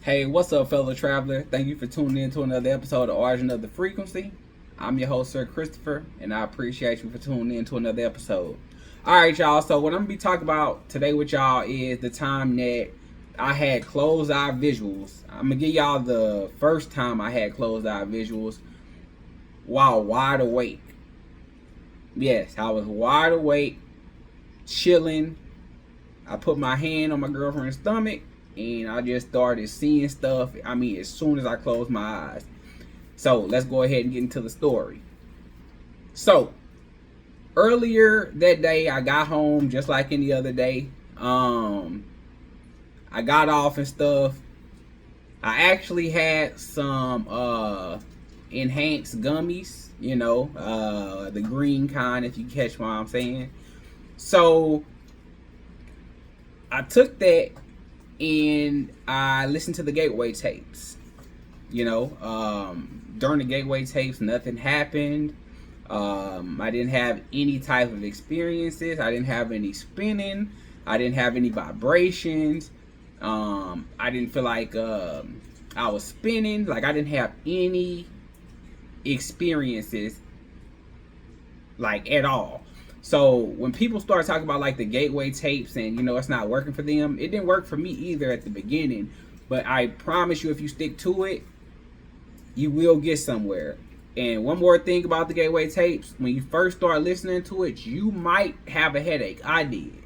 Hey, what's up, fellow traveler? Thank you for tuning in to another episode of Origin of the Frequency. I'm your host, Sir Christopher, and I appreciate you for tuning in to another episode. All right, y'all. So, what I'm gonna be talking about today with y'all is the time that I had closed eye visuals. I'm gonna give y'all the first time I had closed eye visuals while wide awake. Yes, I was wide awake, chilling. I put my hand on my girlfriend's stomach and I just started seeing stuff. I mean, as soon as I closed my eyes. So let's go ahead and get into the story. So earlier that day, I got home just like any other day. I got off and stuff. I actually had some enhanced gummies, the green kind, if you catch what I'm saying. So I took that and I listened to the Gateway tapes. During the Gateway tapes, nothing happened. I didn't have any type of experiences. I didn't have any spinning. I didn't have any vibrations. I didn't feel like I was spinning. Like, I didn't have any experiences, like, at all. So when people start talking about like the Gateway tapes and it's not working for them, it didn't work for me either at the beginning. But I promise you, if you stick to it, you will get somewhere. And one more thing about the Gateway tapes: when you first start listening to it, you might have a headache. I did,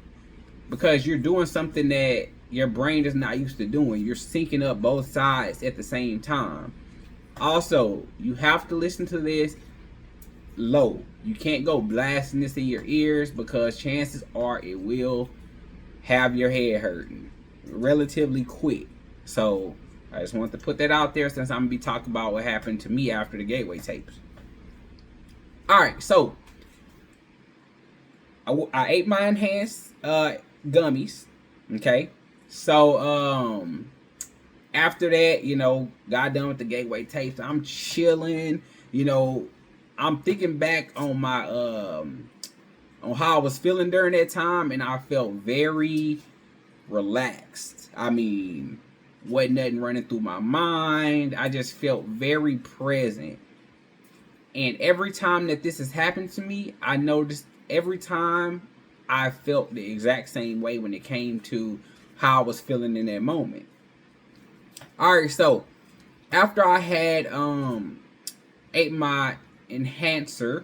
because you're doing something that your brain is not used to doing. You're syncing up both sides at the same time. Also, you have to listen to this low. You can't go blasting this in your ears, because chances are it will have your head hurting relatively quick. So I just want to put that out there, since I'm gonna be talking about what happened to me after the Gateway tapes. All right, so I ate my enhanced gummies. Okay, so after that, got done with the Gateway tapes. I'm chilling. I'm thinking back on my on how I was feeling during that time, and I felt very relaxed. I mean, wasn't nothing running through my mind. I just felt very present. And every time that this has happened to me, I noticed every time I felt the exact same way when it came to how I was feeling in that moment. All right, so after I had ate my enhancer,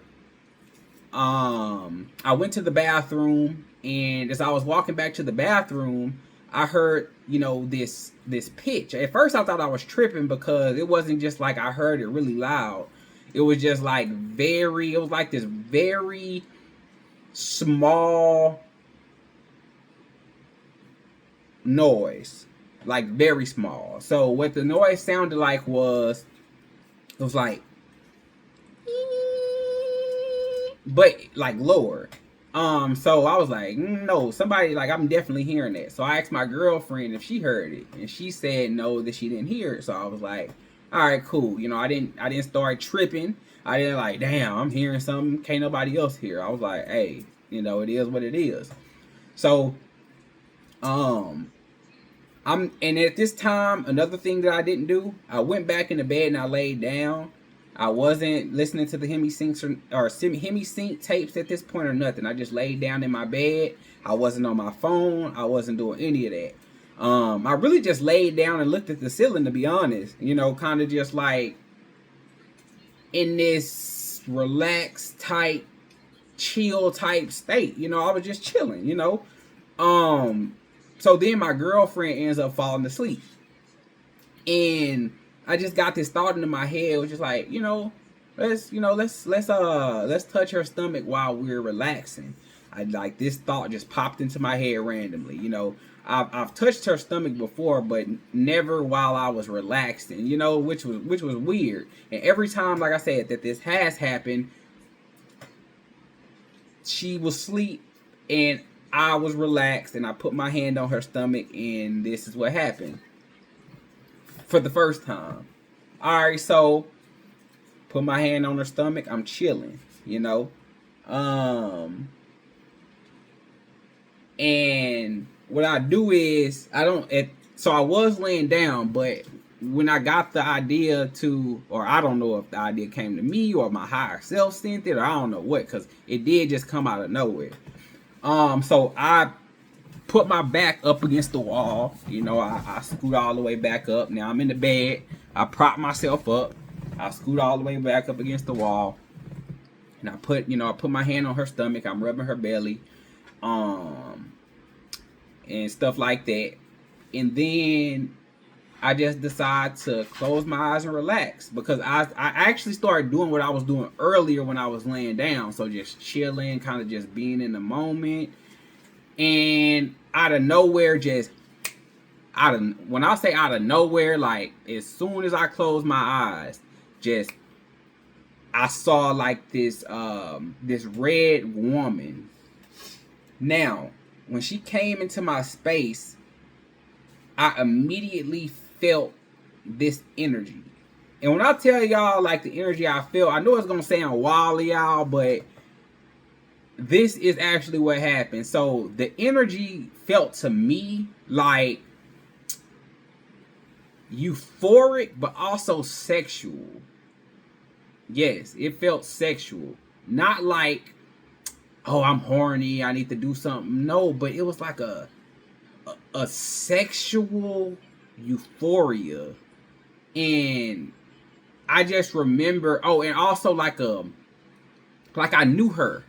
I went to the bathroom, and as I was walking back to the bathroom, I heard this pitch. At first I thought I was tripping, because it wasn't just like I heard it really loud. It was just like it was like this very small noise, like very small. So what the noise sounded like was, it was like, but like lower. So I was like, no, somebody, like, I'm definitely hearing that. So I asked my girlfriend if she heard it, and she said no, that she didn't hear it. So I was like, all right, cool. I didn't start tripping. I didn't like, damn, I'm hearing something can't nobody else hear. I was like, hey, it is what it is. So and at this time, another thing that I didn't do, I went back in the bed and I laid down. I wasn't listening to the Hemi Sync tapes at this point or nothing. I just laid down in my bed. I wasn't on my phone. I wasn't doing any of that. I really just laid down and looked at the ceiling, to be honest. Kind of just like in this relaxed type, chill type state. I was just chilling, So then my girlfriend ends up falling asleep. And I just got this thought into my head, which is like, let's touch her stomach while we're relaxing. This thought just popped into my head randomly. I've touched her stomach before, but never while I was relaxing. Which was weird. And every time, like I said, that this has happened, she was asleep and I was relaxed, and I put my hand on her stomach, and this is what happened for the first time. All right, so put my hand on her stomach. I'm chilling, And what I do is, So I was laying down, but when I got the idea to, or I don't know if the idea came to me or my higher self sent it, or I don't know what, because it did just come out of nowhere. So I put my back up against the wall. You know, I scoot all the way back up. Now I'm in the bed. I prop myself up. I scoot all the way back up against the wall. And I put my hand on her stomach. I'm rubbing her belly. And stuff like that. And then I just decide to close my eyes and relax, because I actually started doing what I was doing earlier when I was laying down. So just chilling, kind of just being in the moment. And out of nowhere, when I say out of nowhere, like as soon as I closed my eyes, I saw like this red woman. Now, when she came into my space, I immediately felt this energy. And when I tell y'all like the energy I felt, I know it's gonna sound wild, y'all, but this is actually what happened. So the energy felt to me like euphoric, but also sexual. Yes, it felt sexual. Not like, oh, I'm horny, I need to do something. No, but it was like a sexual euphoria. And I just remember, and also like I knew her.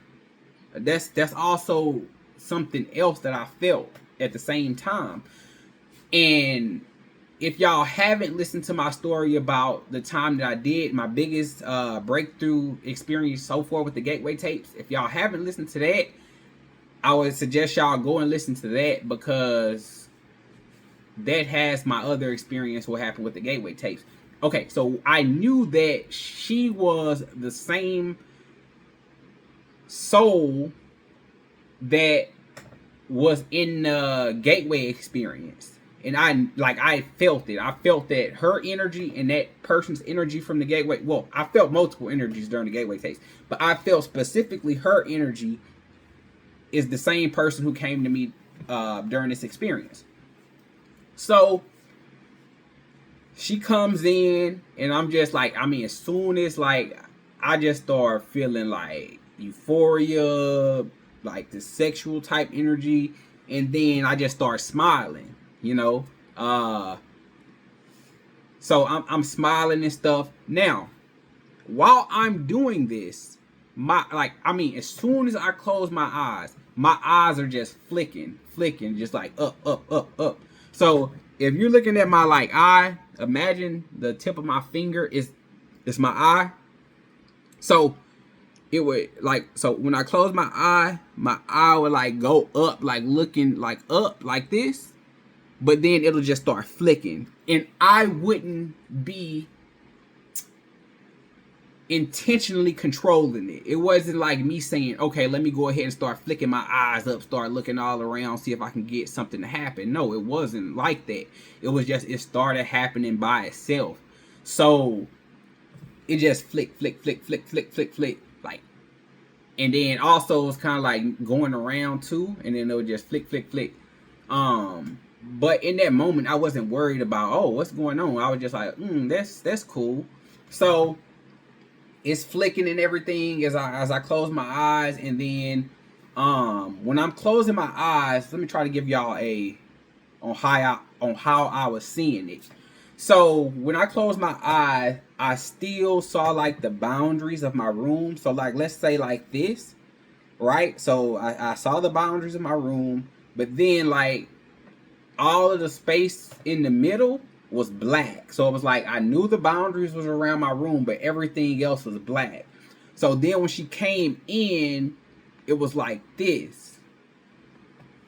That's also something else that I felt at the same time. And if y'all haven't listened to my story about the time that I did my biggest breakthrough experience so far with the gateway tapes, if y'all haven't listened to that, I would suggest y'all go and listen to that, because that has my other experience what happened with the gateway tapes. Okay, so I knew that she was the same soul that was in the gateway experience. And I felt it. I felt that her energy and that person's energy from the gateway. Well, I felt multiple energies during the gateway tapes, but I felt specifically her energy is the same person who came to me during this experience. So she comes in, and I'm just like, as soon as like I just start feeling like euphoria, like the sexual type energy, and then I just start smiling, so I'm smiling and stuff. Now, while I'm doing this, as soon as I close my eyes are just flicking, just like up. So if you're looking at my like eye, imagine the tip of my finger is my eye. So it would when I close my eye would like go up, like looking like up like this, but then it'll just start flicking, and I wouldn't be intentionally controlling it. It wasn't like me saying, okay, let me go ahead and start flicking my eyes up, start looking all around, see if I can get something to happen. No, it wasn't like that. It was just, it started happening by itself. So it just flick, like, and then also it's kind of like going around too, and then it would just flick. But in that moment, I wasn't worried about, what's going on. I was just like, that's cool. So it's flicking and everything as I close my eyes, and then when I'm closing my eyes, let me try to give y'all on how I was seeing it. So when I closed my eyes, I still saw like the boundaries of my room. So like, let's say like this, right? So I saw the boundaries of my room, but then like all of the space in the middle was black. So it was like I knew the boundaries was around my room, but everything else was black. So then when she came in, it was like this.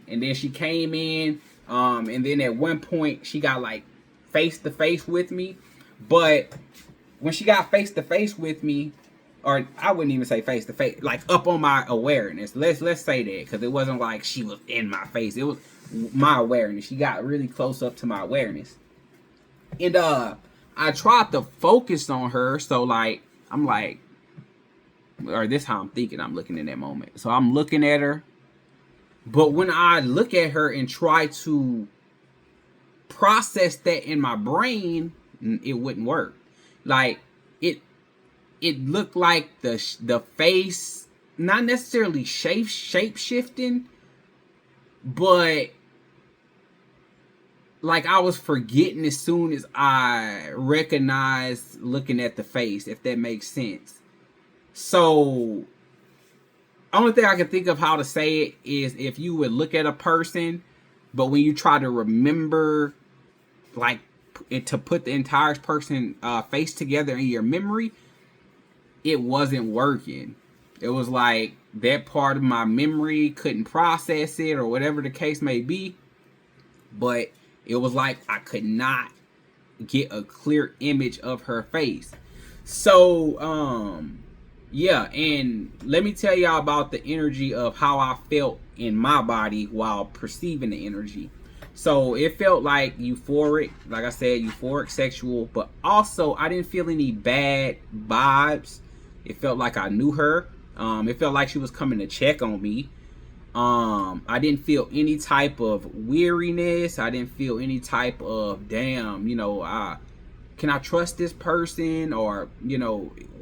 And then she came in, and then at one point she got like face to face with me. But when she got face to face with me, or I wouldn't even say face to face, like up on my awareness. Let's say that, because it wasn't like she was in my face. It was my awareness. She got really close up to my awareness. And I tried to focus on her. So like, I'm like, or this how I'm thinking I'm looking in that moment. So I'm looking at her. But when I look at her and try to process that in my brain, it wouldn't work. Like it looked like the face, not necessarily shape shifting, but like I was forgetting as soon as I recognized looking at the face, if that makes sense. So only thing I can think of how to say it is if you would look at a person, but when you try to remember, like, to put the entire person face together in your memory, it wasn't working. It was like that part of my memory couldn't process it or whatever the case may be. But it was like I could not get a clear image of her face. So, yeah, and let me tell y'all about the energy of how I felt in my body while perceiving the energy. So it felt like euphoric, like I said, euphoric, sexual, but also I didn't feel any bad vibes. It felt like I knew her. It felt like she was coming to check on me. I didn't feel any type of weariness. I didn't feel any type of, damn, can I trust this person? Or,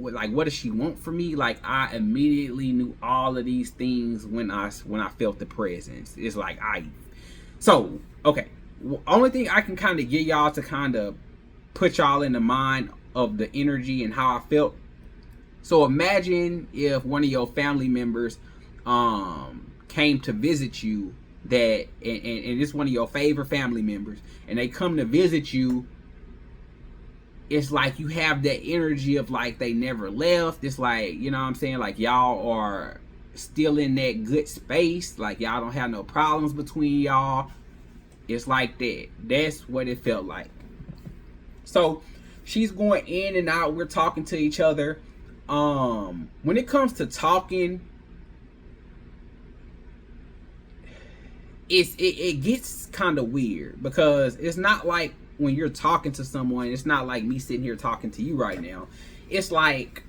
like, what does she want from me? Like, I immediately knew all of these things when I felt the presence. It's like, so, okay. Only thing I can kind of get y'all to kind of put y'all in the mind of the energy and how I felt. So imagine if one of your family members came to visit you, that and it's one of your favorite family members, and they come to visit you. It's like you have that energy of like they never left. It's like, you know what I'm saying, like y'all are still in that good space, like y'all don't have no problems between y'all. It's like that. That's what it felt like. So she's going in and out, we're talking to each other. When it comes to talking, it gets kind of weird, because it's not like when you're talking to someone, it's not like me sitting here talking to you right now. It's like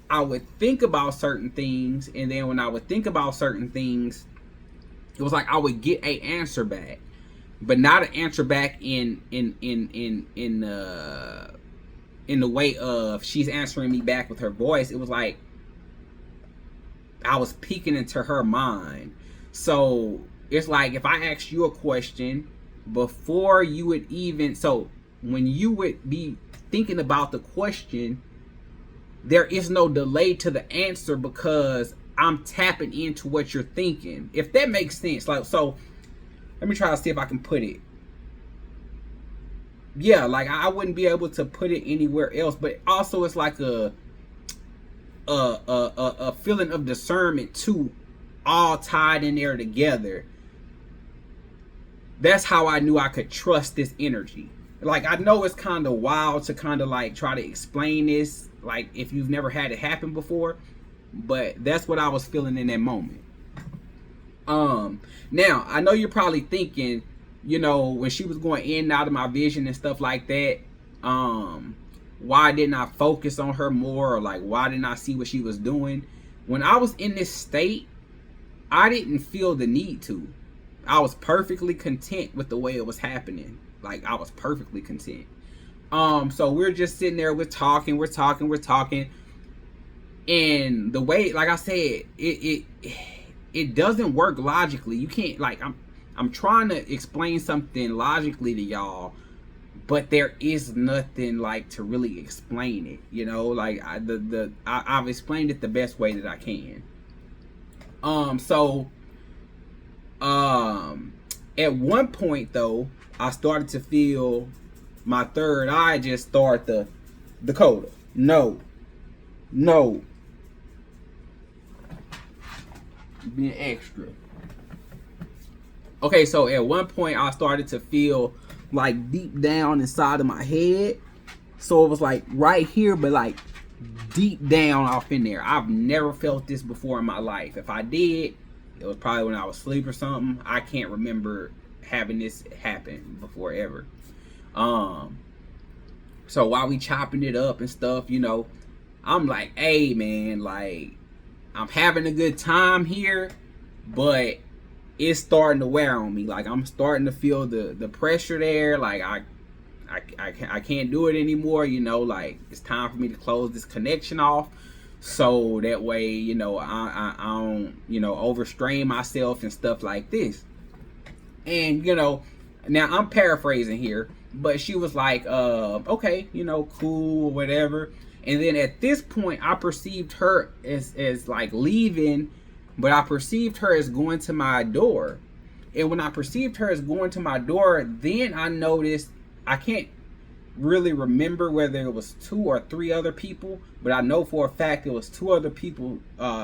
I would think about certain things, and then when I would think about certain things, it was like I would get an answer back, but not an answer back in the way of she's answering me back with her voice. It was like I was peeking into her mind. So it's like if I asked you a question before you would even, so when you would be thinking about the question, there is no delay to the answer because I'm tapping into what you're thinking. If that makes sense. Like, so let me try to see if I can put it. Yeah, like I wouldn't be able to put it anywhere else, but also it's like a feeling of discernment too, all tied in there together. That's how I knew I could trust this energy. Like, I know it's kind of wild to kind of like try to explain this, like if you've never had it happen before, but that's what I was feeling in that moment. Now I know you're probably thinking, when she was going in and out of my vision and stuff like that, why didn't I focus on her more, or like why didn't I see what she was doing? When I was in this state, I didn't feel the need to. I was perfectly content with the way it was happening. Like, I was perfectly content. So we're just sitting there, we're talking. And the way, like I said, it doesn't work logically. You can't, like, I'm trying to explain something logically to y'all, but there is nothing like to really explain it. Like I've explained it the best way that I can. At one point though, I started to feel my third eye just start the Dakota. No. Being extra. Okay, so at one point I started to feel like deep down inside of my head. So it was like right here, but like deep down off in there. I've never felt this before in my life. If I did, it was probably when I was asleep or something. I can't remember having this happen before ever. So while we chopping it up and stuff, I'm like, hey man, like I'm having a good time here, but it's starting to wear on me. Like I'm starting to feel the pressure there. Like I can't do it anymore. You know, like it's time for me to close this connection off, so that way, you know, I don't, you know, overstrain myself and stuff like this. And you know, now I'm paraphrasing here, but she was like, okay, you know, cool, whatever. And then at this point, I perceived her as like leaving, but I perceived her as going to my door. And when I perceived her as going to my door, then I noticed, I can't really remember whether it was 2 or 3 other people, but I know for a fact it was 2 other people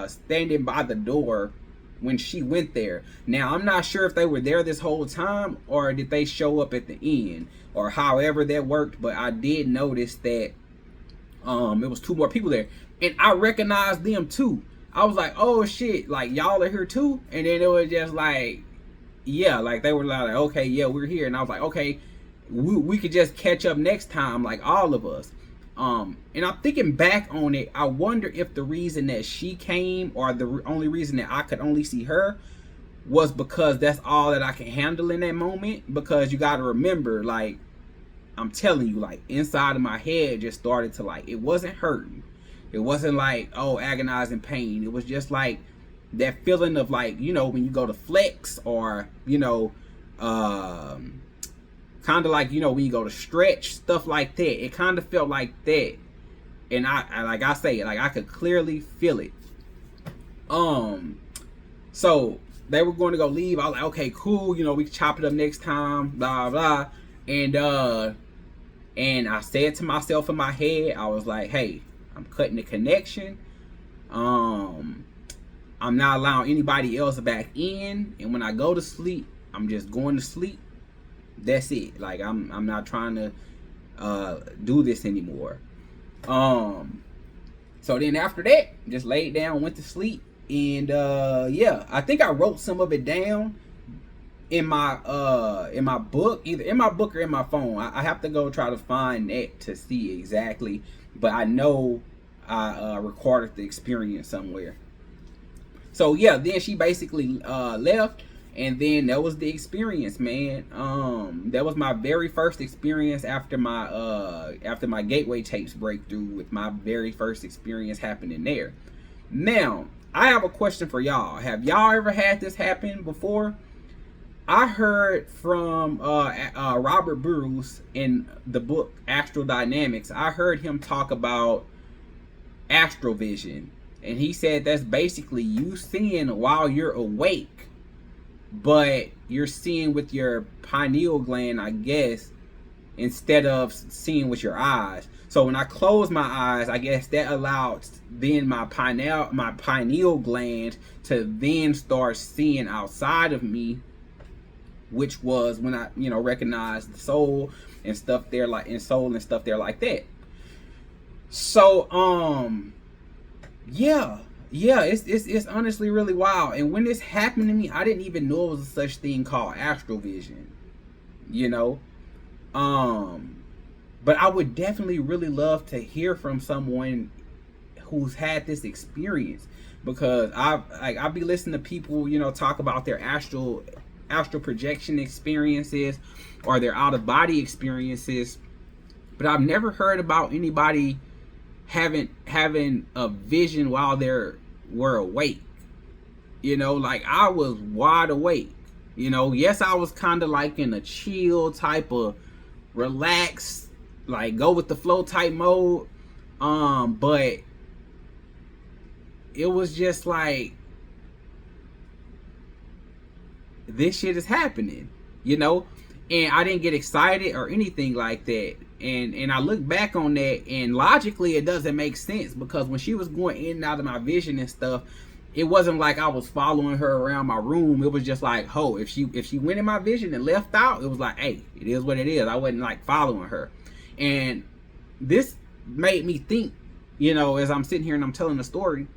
standing by the door when she went there. Now, I'm not sure if they were there this whole time or did they show up at the end or however that worked, but I did notice that it was 2 more people there, and I recognized them too. I was like, oh shit, like y'all are here too? And then it was just like, yeah, like they were like, okay, yeah, we're here. And I was like, okay, we could just catch up next time, like all of us. And I'm thinking back on it, I wonder if the reason that she came, or the only reason that I could only see her, was because that's all that I can handle in that moment. Because you got to remember, like, I'm telling you, like, inside of my head just started to, like, it wasn't hurting. It wasn't like, oh, agonizing pain. It was just like that feeling of, like, you know, when you go to flex, or, you know, kind of like, you know, when you go to stretch, stuff like that. It kind of felt like that. And I like I say, like I could clearly feel it. So they were going to go leave. I was like, okay, cool, you know, we can chop it up next time, blah blah. And I said to myself in my head, I was like, hey, I'm cutting the connection. I'm not allowing anybody else back in, and when I go to sleep, I'm just going to sleep. That's it. Like I'm not trying to do this anymore. So then after that, just laid down, went to sleep, and yeah, I think I wrote some of it down in my book, either in my book or in my phone. I have to go try to find that to see exactly, but I know I recorded the experience somewhere. So yeah, then she basically left, and then that was the experience, man. That was my very first experience after my gateway tapes breakthrough, with my very first experience happening there. Now, I have a question for y'all. Have y'all ever had this happen before? I heard from Robert Bruce in the book Astral Dynamics. I heard him talk about astral vision, and he said that's basically you seeing while you're awake, but you're seeing with your pineal gland, I guess, instead of seeing with your eyes. So when I close my eyes, I guess that allowed then my pineal gland to then start seeing outside of me, which was when I, you know, recognized the soul and stuff there, like in soul and stuff there like that. So yeah, it's honestly really wild. And when this happened to me, I didn't even know it was a such thing called astral vision, you know. But I would definitely really love to hear from someone who's had this experience, because I be listening to people, you know, talk about their astral projection experiences or their out of body experiences, but I've never heard about anybody having a vision while were awake. You know, like I was wide awake. You know, yes, I was kind of like in a chill type of relaxed, like go with the flow type mode. But it was just like, this shit is happening, you know, and I didn't get excited or anything like that. And I look back on that, and logically it doesn't make sense, because when she was going in and out of my vision and stuff, it wasn't like I was following her around my room. It was just like, ho, if she went in my vision and left out, it was like, hey, it is what it is. I wasn't like following her. And this made me think, you know, as I'm sitting here and I'm telling the story,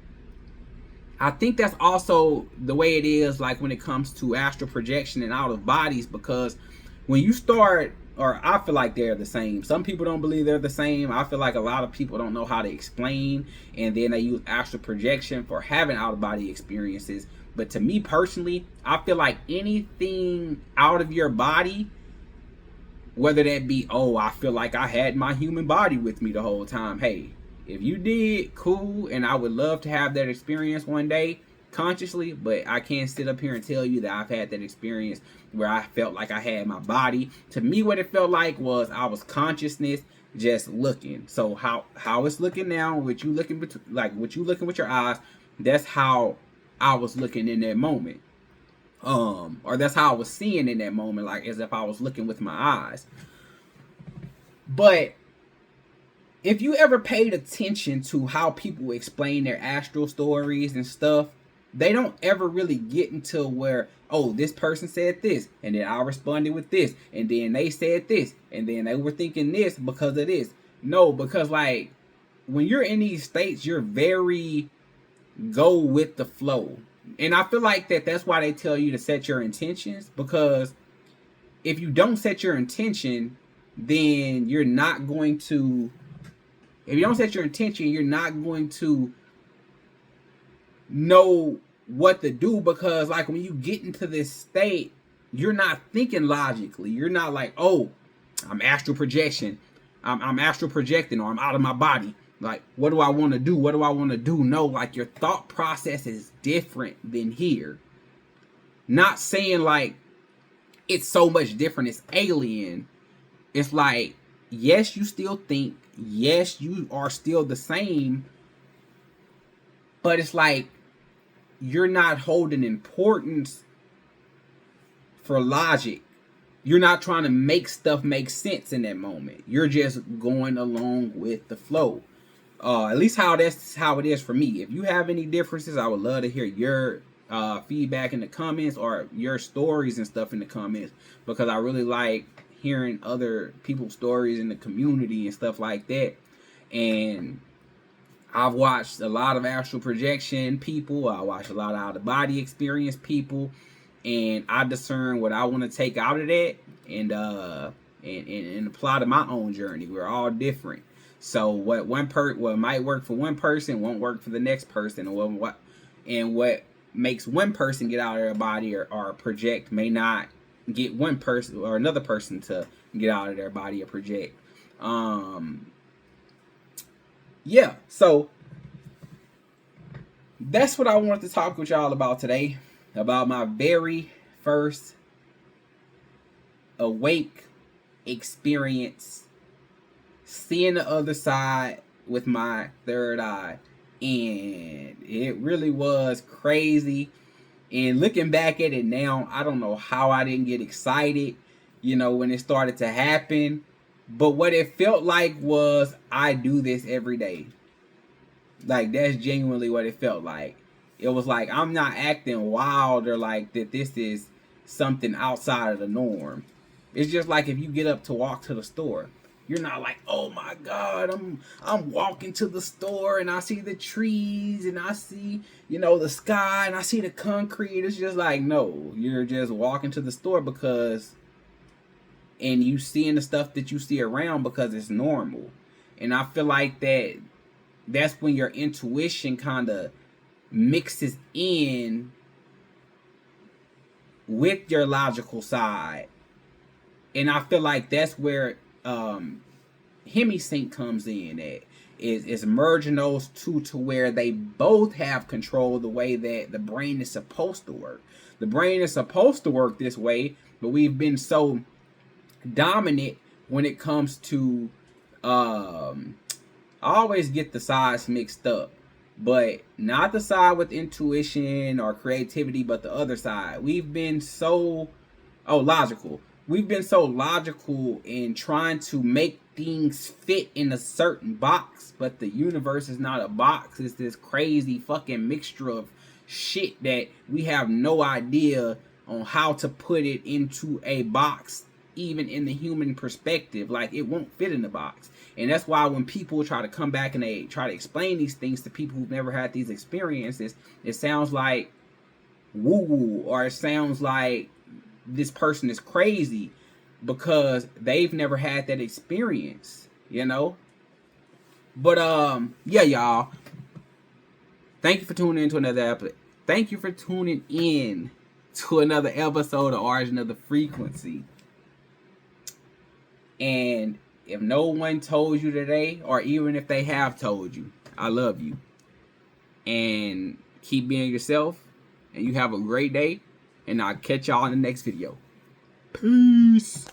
I think that's also the way it is, like when it comes to astral projection and out of bodies, because when you start, or I feel like they're the same. Some people don't believe they're the same. I feel like a lot of people don't know how to explain, and then they use astral projection for having out of body experiences. But to me personally, I feel like anything out of your body, whether that be, oh, I feel like I had my human body with me the whole time. Hey, if you did, cool, and I would love to have that experience one day consciously, but I can't sit up here and tell you that I've had that experience where I felt like I had my body. To me, what it felt like was I was consciousness just looking. So how it's looking now, what you looking with your eyes, that's how I was looking in that moment. Or that's how I was seeing in that moment, like as if I was looking with my eyes. But if you ever paid attention to how people explain their astral stories and stuff, they don't ever really get into where, oh, this person said this, and then I responded with this, and then they said this, and then they were thinking this because of this. No, because like when you're in these states, you're very go with the flow. And I feel like that's why they tell you to set your intentions, because if you don't set your intention, then you're not going to, if you don't set your intention, you're not going to know what to do, because like when you get into this state, you're not thinking logically. You're not like, oh, I'm astral projection. I'm astral projecting, or I'm out of my body. Like, what do I want to do? What do I want to do? No, like your thought process is different than here. Not saying like it's so much different, it's alien. It's like, yes, you still think. Yes, you are still the same. But it's like you're not holding importance for logic. You're not trying to make stuff make sense in that moment. You're just going along with the flow. At least that's how it is for me. If you have any differences, I would love to hear your feedback in the comments, or your stories and stuff in the comments, because I really like hearing other people's stories in the community and stuff like that. And I've watched a lot of astral projection people. I watched a lot of out of body experience people, and I discern what I want to take out of that and apply to my own journey. We're all different. So what might work for one person won't work for the next person, what makes one person get out of their body or project may not get one person or another person to get out of their body or project. Yeah, so that's what I wanted to talk with y'all about today, about my very first awake experience, seeing the other side with my third eye. And it really was crazy. And looking back at it now, I don't know how I didn't get excited, when it started to happen. But what it felt like was, I do this every day. Like, that's genuinely what it felt like. It was like, I'm not acting wild or like that this is something outside of the norm. It's just like if you get up to walk to the store. You're not like, oh my God, I'm walking to the store and I see the trees and I see, the sky and I see the concrete. It's just like, no, you're just walking to the store and you seeing the stuff that you see around because it's normal. And I feel like that's when your intuition kind of mixes in with your logical side. And I feel like that's where Hemisync comes in at, is merging those two to where they both have control the way that the brain is supposed to work. The brain is supposed to work this way, but we've been so dominant when it comes to I always get the sides mixed up, but not the side with intuition or creativity, but the other side. We've been so logical. We've been so logical in trying to make things fit in a certain box, but the universe is not a box. It's this crazy fucking mixture of shit that we have no idea on how to put it into a box, even in the human perspective. Like, it won't fit in the box. And that's why when people try to come back and they try to explain these things to people who've never had these experiences, it sounds like woo-woo, or it sounds like this person is crazy because they've never had that experience, But yeah, y'all, thank you for tuning in to another Thank you for tuning in to another episode of Origin of the Frequency. And if no one told you today, or even if they have told you, I love you. And keep being yourself. And you have a great day. And I'll catch y'all in the next video. Peace.